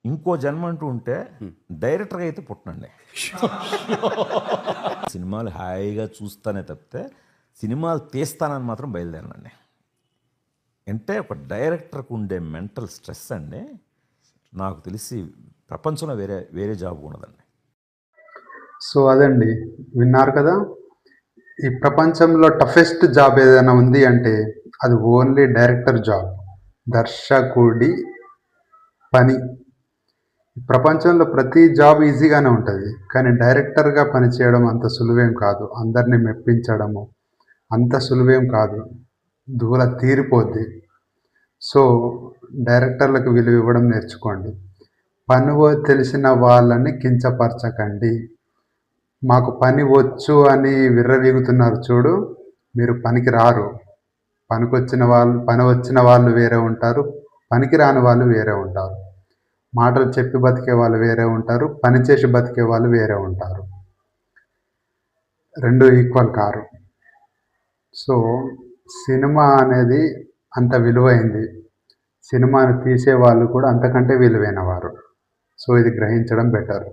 ఇంకో జన్మ అంటూ ఉంటే డైరెక్టర్గా అయితే పుట్టనండి. సినిమాలు హాయిగా చూస్తానే తప్పితే సినిమాలు తీస్తానని మాత్రం బయలుదేరనండి. అంటే ఒక డైరెక్టర్కి ఉండే మెంటల్ స్ట్రెస్ అండి నాకు తెలిసి ప్రపంచంలో వేరే జాబ్ ఉండదండి. సో అదండి, విన్నారు కదా. ఈ ప్రపంచంలో టఫెస్ట్ జాబ్ ఏదైనా ఉంది అంటే అది ఓన్లీ డైరెక్టర్ జాబ్, దర్శకుడి పని. ప్రపంచంలో ప్రతి జాబ్ ఈజీగానే ఉంటుంది, కానీ డైరెక్టర్గా పనిచేయడం అంత సులువేం కాదు. అందరినీ మెప్పించడము అంత సులువేం కాదు, దూల తీరిపోద్ది. సో డైరెక్టర్లకు విలువ ఇవ్వడం నేర్చుకోండి. పని తెలిసిన వాళ్ళని కించపరచకండి. మాకు పని వచ్చు అని విర్రవీగుతున్నారు చూడు, మీరు పనికి రారు. పని వచ్చిన వాళ్ళు వేరే ఉంటారు, పనికి రాని వాళ్ళు వేరే ఉంటారు. మాటలు చెప్పి బతికే వాళ్ళు వేరే ఉంటారు, పని చేసి బతికే వాళ్ళు వేరే ఉంటారు. రెండు ఈక్వల్ కారు. సో సినిమా అనేది అంత విలువైంది, సినిమాను తీసేవాళ్ళు కూడా అంతకంటే విలువైన వారు. సో ఇది గ్రహించడం బెటర్.